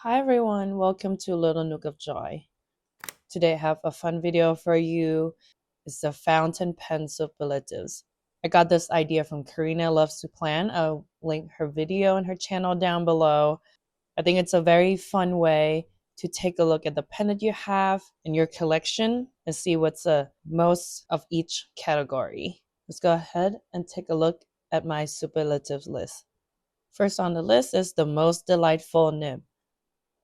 Hi everyone, welcome to Little Nook of Joy. Today I have a fun video for you. It's the fountain pen superlatives. I got this idea from Karina Loves to Plan. I'll link her video and her channel down below. I think it's a very fun way to take a look at the pen that you have in your collection and see what's the most of each category. Let's go ahead and take a look at my superlatives list. First on the list is the most delightful nib.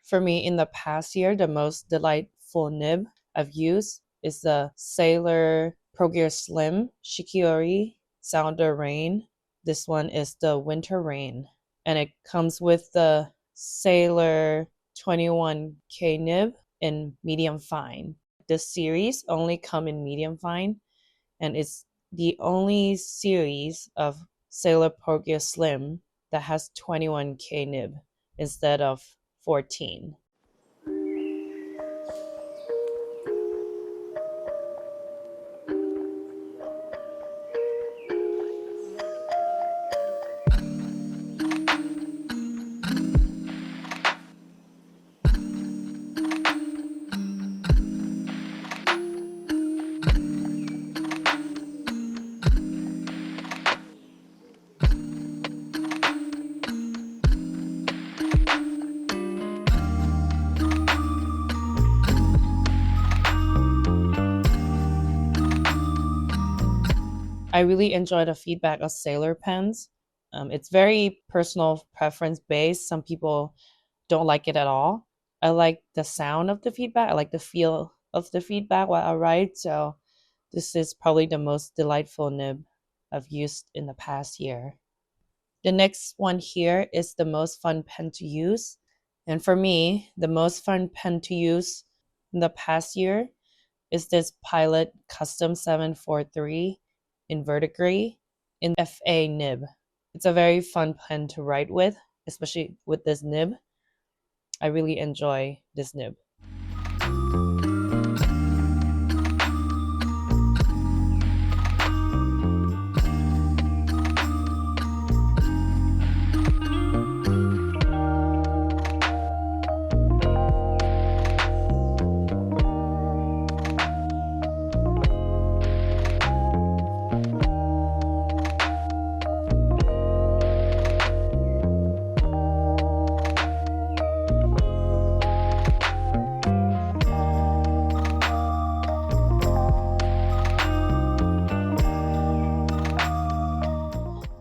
For me, in the past year, the most delightful nib I've used is the Sailor Pro Gear Slim Shikiori Sounder Rain. This one is the Winter Rain, and it comes with the Sailor 21K nib in medium fine. This series only come in medium fine, and it's the only series of Sailor Pro Gear Slim that has 21K nib instead of 14. I really enjoy the feedback of Sailor pens. It's very personal preference based. Some people don't like it at all. I like the sound of the feedback. I like the feel of the feedback while I write. So this is probably the most delightful nib I've used in the past year. The next one here is the most fun pen to use. And for me, the most fun pen to use in the past year is this Pilot Custom 743 in verdigris in FA nib. It's a very fun pen to write with, especially with this nib. I really enjoy this nib.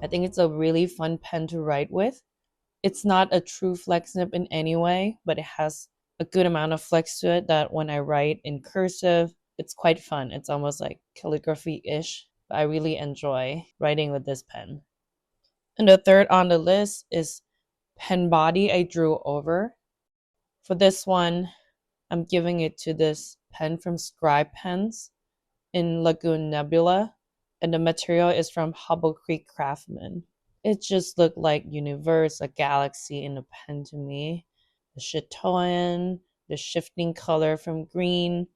I think it's a really fun pen to write with. It's not a true flex nib in any way, but it has a good amount of flex to it that when I write in cursive, it's quite fun. It's almost like calligraphy-ish. I really enjoy writing with this pen. And the third on the list is pen body I drew over. For this one, I'm giving it to this pen from Scribe Pens in Lagoon Nebula, and the material is from Hubble Creek Craftsman. It just looked like universe, a galaxy in a pen to me. The chatoyan, the shifting color from green,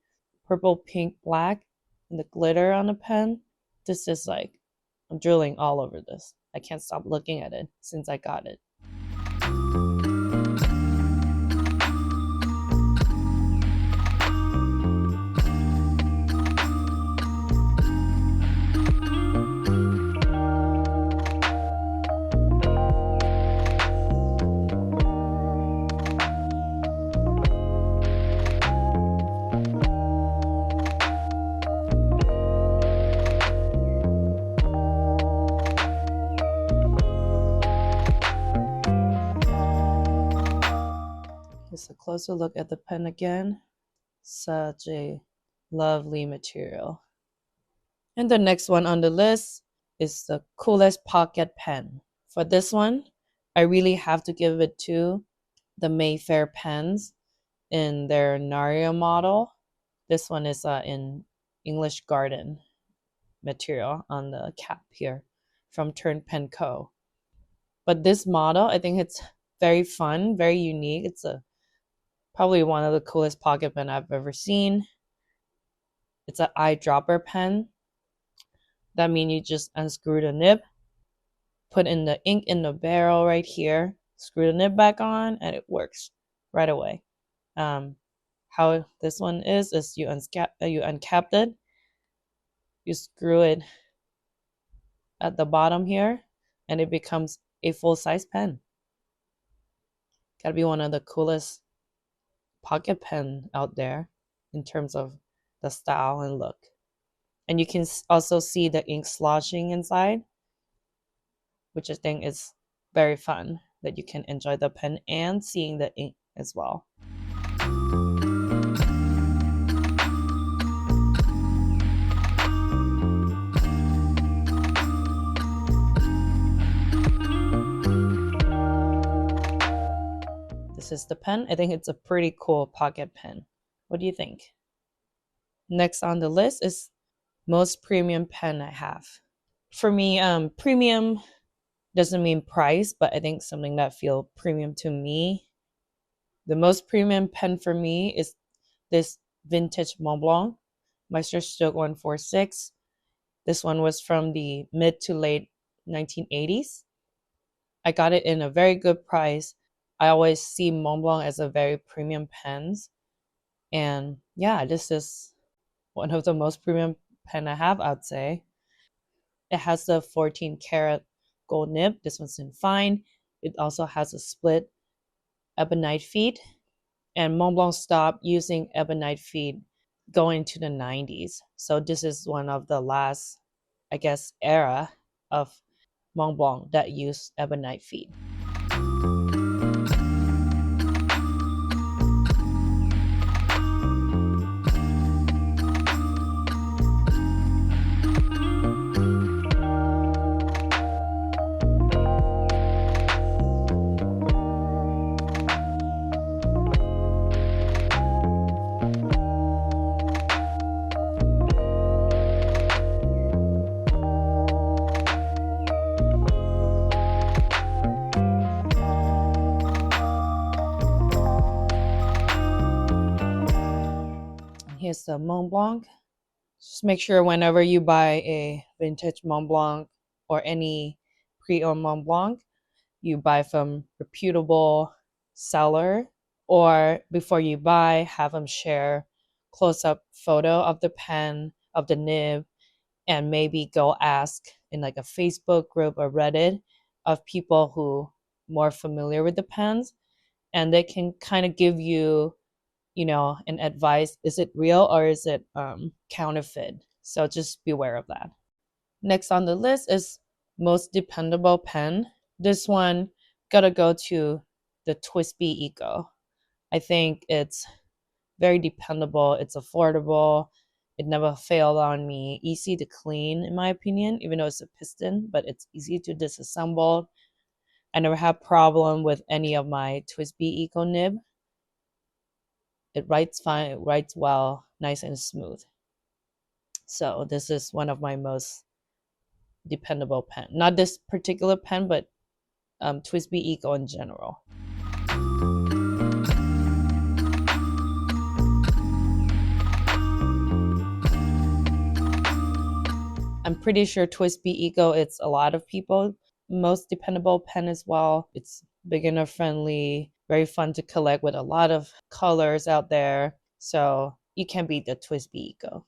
purple, pink, black, and the glitter on the pen. This is like, I'm drooling all over this. I can't stop looking at it since I got it. Just a closer look at the pen again. Such a lovely material. And the next one on the list is the coolest pocket pen. For this one, I really have to give it to the Mayfair pens in their Nario model. This one is in English Garden material on the cap here from Turn Pen Co. But this model, I think it's very fun, very unique. It's probably one of the coolest pocket pen I've ever seen. It's an eyedropper pen. That means you just unscrew the nib, put in the ink in the barrel right here, screw the nib back on, and it works. right away. How this one is you uncap it, you screw it at the bottom here, and it becomes a full-size pen. Gotta be one of the coolest pocket pen out there in terms of the style and look. And you can also see the ink sloshing inside, which I think is very fun, that you can enjoy the pen and seeing the ink as well. This is the pen. I think it's a pretty cool pocket pen. What do you think? Next on the list is most premium pen I have. For me, premium doesn't mean price, but I think something that feel premium to me. The most premium pen for me is this vintage Montblanc Meisterstroke 146. This one was from the mid to late 1980s. I got it in a very good price. I always see Montblanc as a very premium pens. And yeah, this is one of the most premium pen I have, I'd say. It has the 14 karat gold nib. This one's in fine. It also has a split ebonite feed. And Montblanc stopped using ebonite feed going to the 90s. So this is one of the last, I guess, era of Montblanc that used ebonite feed. Here's the Montblanc. Just make sure whenever you buy a vintage Montblanc or any pre-owned Montblanc, you buy from reputable seller, or before you buy, have them share close-up photo of the pen, of the nib, and maybe go ask in like a Facebook group or Reddit of people who more familiar with the pens, and they can kind of give you, an advice. Is it real or is it counterfeit? So just beware of that. Next on the list is most dependable pen. This one gotta go to the TWSBI Eco. I think it's very dependable. It's affordable. It never failed on me. Easy to clean, in my opinion, even though it's a piston, but it's easy to disassemble. I never had problem with any of my TWSBI Eco nib. It writes fine, it writes well, nice and smooth. So this is one of my most dependable pen. Not this particular pen, but TWSBI Eco in general. I'm pretty sure TWSBI Eco, it's a lot of people most dependable pen as well. It's beginner friendly, very fun to collect with a lot of colors out there. So you can beat the TWSBI Eco.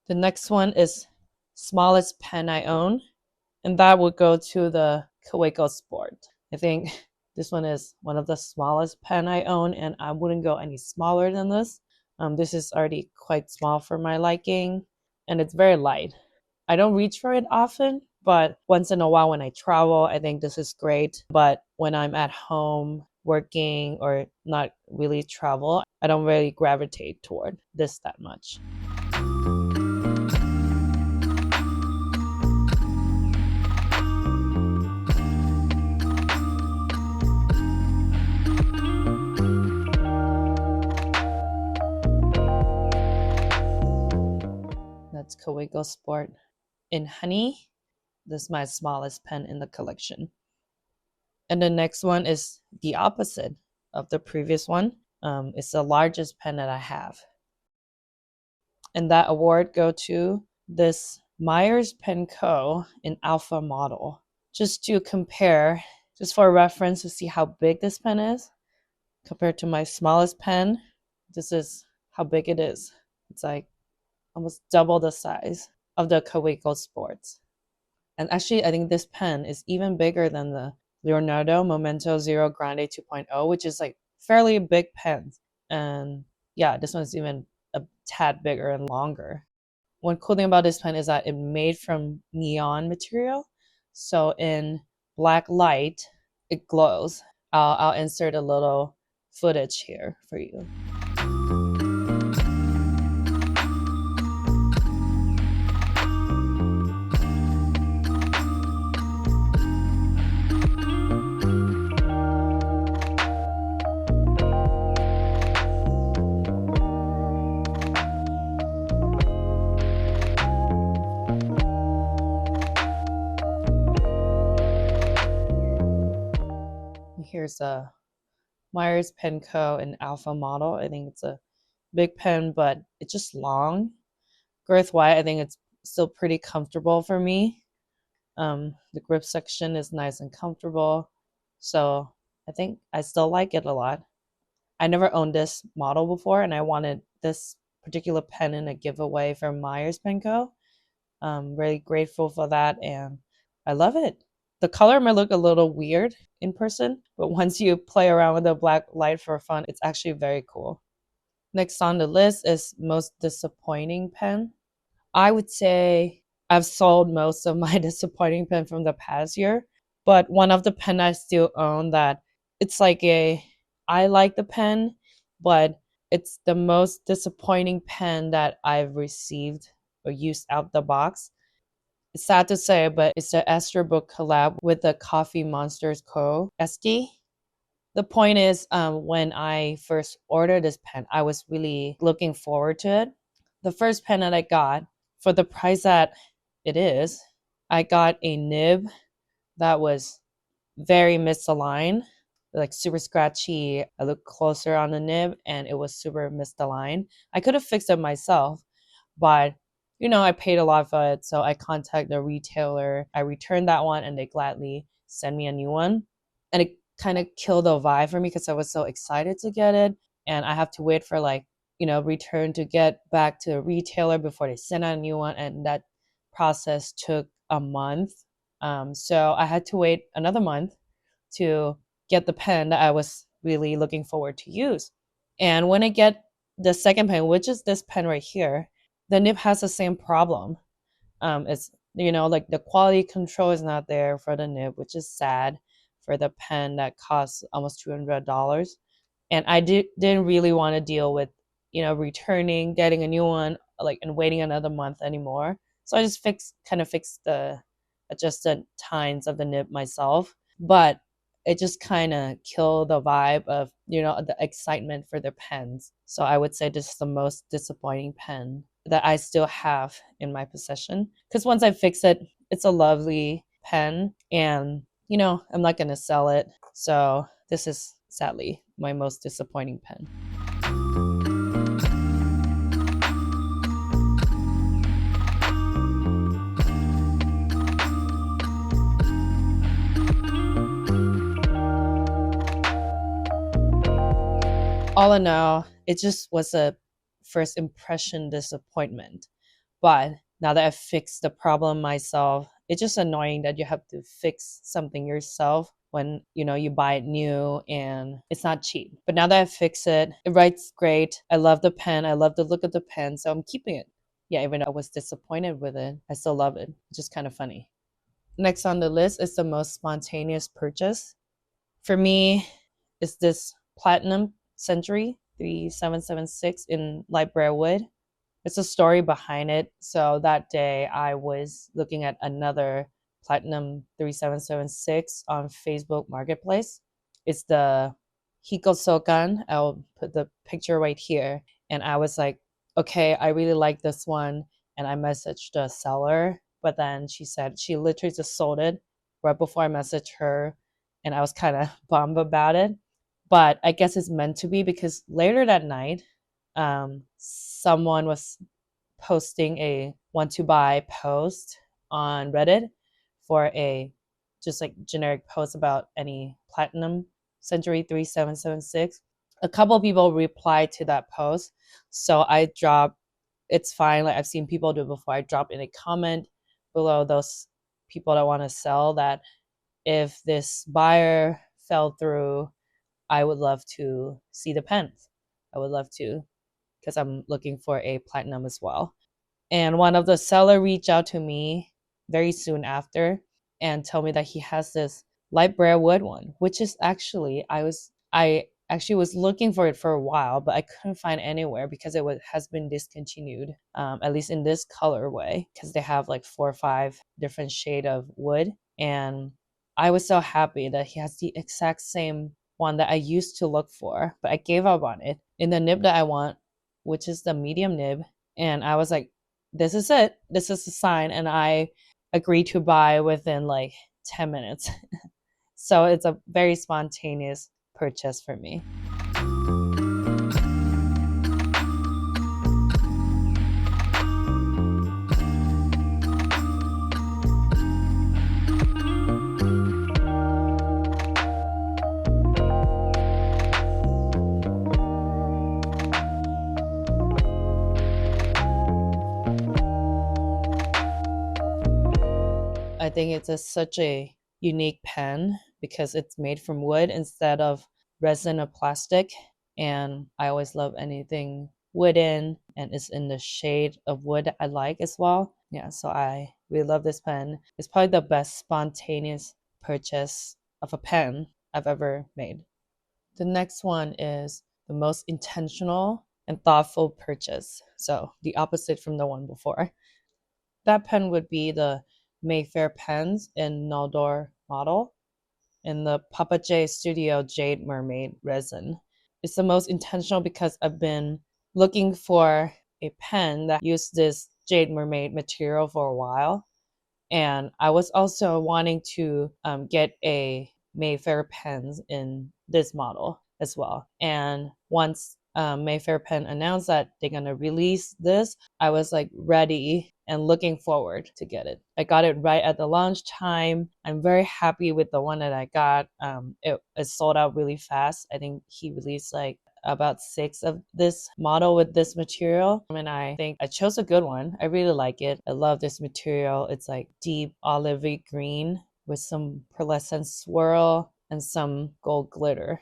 The next one is smallest pen I own, and that would go to the Kaweco Sport. I think this one is one of the smallest pen I own, and I wouldn't go any smaller than this. This is already quite small for my liking, and it's very light. I don't reach for it often, but once in a while when I travel, I think this is great. But when I'm at home working or not really travel, I don't really gravitate toward this that much. That's Kaweco Sport in honey. This is my smallest pen in the collection. And the next one is the opposite of the previous one. It's the largest pen that I have. And that award go to this Myers Pen Co. in Alpha model. Just to compare, just for reference to see how big this pen is. Compared to my smallest pen, this is how big it is. It's like almost double the size of the Kaweco Sports. And actually, I think this pen is even bigger than the Leonardo Momento Zero Grande 2.0, which is like fairly big pen. And yeah, this one's even a tad bigger and longer. One cool thing about this pen is that it's made from neon material. So in black light, it glows. I'll insert a little footage here for you. Here's a Myers Pen Co. in Alpha model. I think it's a big pen, but it's just long. Girth wide, I think it's still pretty comfortable for me. The grip section is nice and comfortable. So I think I still like it a lot. I never owned this model before, and I wanted this particular pen in a giveaway from Myers Pen Co. I'm really grateful for that, and I love it. The color might look a little weird in person, but once you play around with the black light for fun, it's actually very cool. Next on the list is most disappointing pen. I would say I've sold most of my disappointing pen from the past year, but one of the pen I still own that it's like I like the pen, but it's the most disappointing pen that I've received or used out the box. It's sad to say, but it's the Esther Book collab with the Coffee Monsters Co. SD. The point is, when I first ordered this pen, I was really looking forward to it. The first pen that I got, for the price that it is, I got a nib that was very misaligned, like super scratchy. I looked closer on the nib and it was super misaligned. I could have fixed it myself, but I paid a lot for it, so I contacted the retailer. I returned that one and they gladly sent me a new one. And it kind of killed the vibe for me because I was so excited to get it. And I have to wait for return to get back to the retailer before they send out a new one. And that process took a month. So I had to wait another month to get the pen that I was really looking forward to use. And when I get the second pen, which is this pen right here, the nib has the same problem. It's like the quality control is not there for the nib, which is sad for the pen that costs almost $200. And I didn't really want to deal with returning, getting a new one, and waiting another month anymore. So I just fixed the adjusted tines of the nib myself. But it just kind of killed the vibe of the excitement for the pens. So I would say this is the most disappointing pen that I still have in my possession, because once I fix it, it's a lovely pen, and I'm not going to sell it. So this is sadly my most disappointing pen. All in all, it just was a first impression disappointment. But now that I've fixed the problem myself, it's just annoying that you have to fix something yourself when you buy it new and it's not cheap. But now that I've fixed it, it writes great. I love the pen. I love the look of the pen, so I'm keeping it. Yeah, even though I was disappointed with it, I still love it. It's just kind of funny. Next on the list is the most spontaneous purchase. For me, it's this Platinum Century 3776 in light briar wood. It's a story behind it. So that day I was looking at another Platinum 3776 on Facebook Marketplace. It's the Hiko Sokan. I'll put the picture right here. And I was like, okay, I really like this one. And I messaged the seller, but then she said she literally just sold it right before I messaged her. And I was kind of bummed about it. But I guess it's meant to be, because later that night, someone was posting a want to buy post on Reddit for a just like generic post about any Platinum Century 3776. a couple people replied to that post. So I dropped, it's fine. Like I've seen people do it before. I drop in a comment below those people that want to sell that if this buyer fell through, I would love to see the pens. I would love to, because I'm looking for a platinum as well. And one of the seller reached out to me very soon after and told me that he has this light briar wood one, which is actually I actually was looking for it for a while, but I couldn't find anywhere because has been discontinued, at least in this colorway, because they have like 4 or 5 different shade of wood. And I was so happy that he has the exact same one that I used to look for, but I gave up on it in the nib that I want, which is the medium nib. And I was like, this is it. This is the sign. And I agreed to buy within like 10 minutes. So it's a very spontaneous purchase for me. I think such a unique pen because it's made from wood instead of resin or plastic. And I always love anything wooden and it's in the shade of wood I like as well. Yeah, so I really love this pen. It's probably the best spontaneous purchase of a pen I've ever made. The next one is the most intentional and thoughtful purchase. So the opposite from the one before. That pen would be the Mayfair pens in Noldor model in the Papa J Studio Jade Mermaid resin. It's the most intentional because I've been looking for a pen that used this Jade Mermaid material for a while. And I was also wanting to get a Mayfair pens in this model as well. And once Mayfair Pen announced that they're going to release this, I was like ready and looking forward to get it. I got it right at the launch time. I'm very happy with the one that I got. It sold out really fast. I think he released like about 6 of this model with this material, and I think I chose a good one. I really like it. I love this material. It's like deep olivey green with some pearlescent swirl and some gold glitter.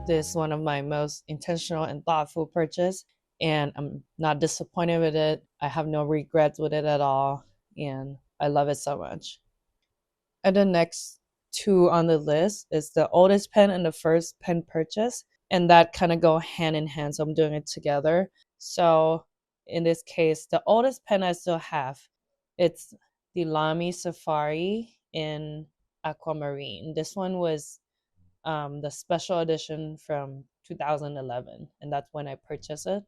This is one of my most intentional and thoughtful purchase, and I'm not disappointed with it. I have no regrets with it at all, and I love it so much. And the next 2 on the list is the oldest pen and the first pen purchase, and that kind of go hand in hand, so I'm doing it together. So in this case, the oldest pen I still have, it's the Lamy Safari in Aquamarine. This one was the special edition from 2011, and that's when I purchased it.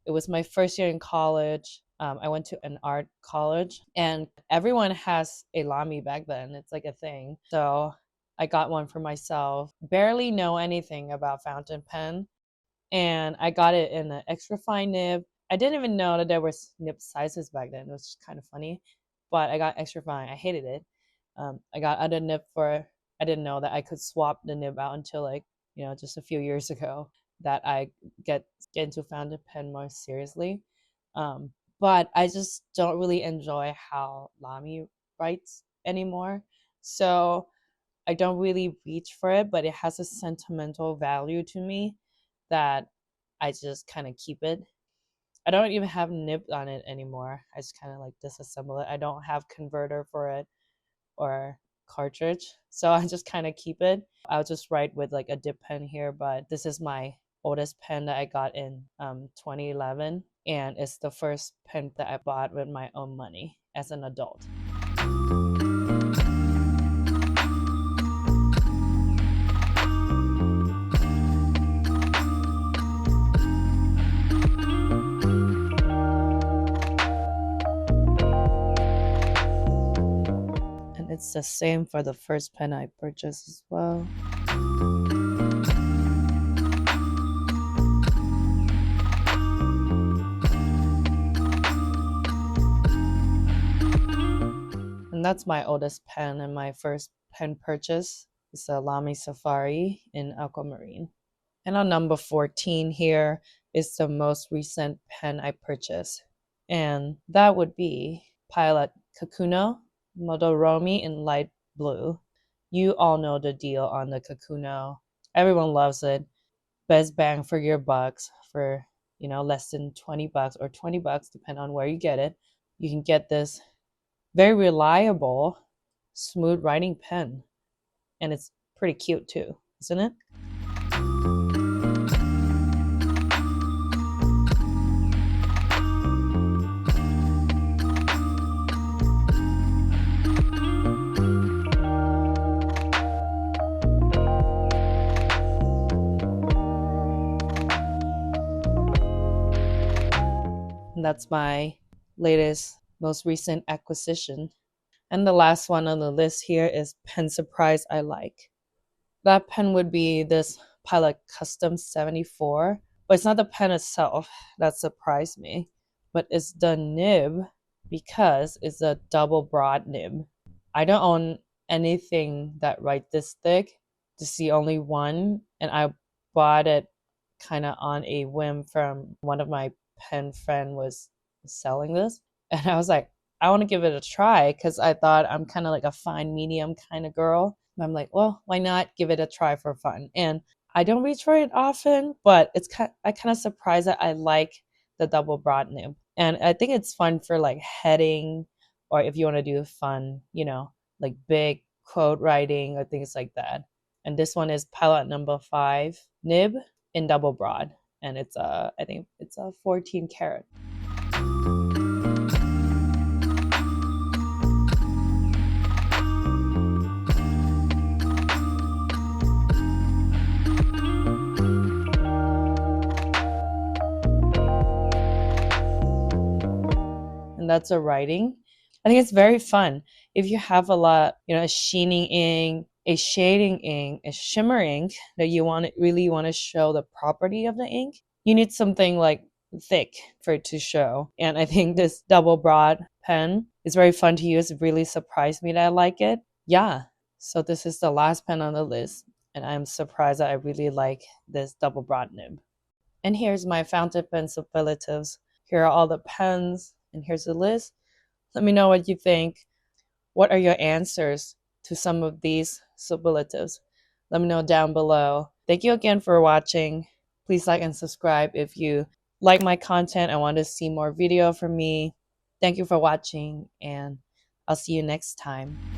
It was my first year in college. I went to an art college, and everyone has a Lamy back then. It's like a thing. So I got one for myself. Barely know anything about fountain pen, and I got it in an extra fine nib. I didn't even know that there was nib sizes back then. It was kind of funny, but I got extra fine. I hated it. I got other nib for. I didn't know that I could swap the nib out until like just a few years ago that I get into fountain pen more seriously. But I just don't really enjoy how Lamy writes anymore. So I don't really reach for it, but it has a sentimental value to me that I just kind of keep it. I don't even have nib on it anymore. I just kind of like disassemble it. I don't have converter for it or cartridge, so I just kind of keep it. I'll just write with like a dip pen here, but this is my oldest pen that I got in 2011, and it's the first pen that I bought with my own money as an adult. It's the same for the first pen I purchased as well. And that's my oldest pen and my first pen purchase. It's a Lamy Safari in Aquamarine. And on number 14 here is the most recent pen I purchased. And that would be Pilot Kakuno Modoromi in light blue. You all know the deal on the Kakuno. Everyone loves it. Best bang for your bucks for, less than 20 bucks or 20 bucks, depending on where you get it. You can get this very reliable, smooth writing pen. And it's pretty cute too, isn't it? And that's my latest, most recent acquisition. And the last one on the list here is Pen Surprise I Like. That pen would be this Pilot Custom 74, but it's not the pen itself that surprised me, but it's the nib, because it's a double broad nib. I don't own anything that write this thick. This is the only one, and I bought it kind of on a whim from one of my pen friend was selling this, and I was like, I want to give it a try because I thought I'm kind of like a fine medium kind of girl. And I'm like, well, why not give it a try for fun? And I don't reach for it often, but I kind of surprised that I like the double broad nib. And I think it's fun for like heading, or if you want to do fun, like big quote writing or things like that. And this one is Pilot number 5 nib in double broad. And I think it's a 14 karat. And that's a writing. I think it's very fun. If you have a lot, a sheening ink, a shading ink, a shimmer ink that you really want to show the property of the ink, you need something like thick for it to show. And I think this double broad pen is very fun to use. It really surprised me that I like it. Yeah. So this is the last pen on the list, and I'm surprised that I really like this double broad nib. And here's my fountain pen superlatives. Here are all the pens, and here's the list. Let me know what you think. What are your answers to some of these superlatives? Let me know down below. Thank you again for watching. Please like and subscribe if you like my content and want to see more video from me. Thank you for watching, and I'll see you next time.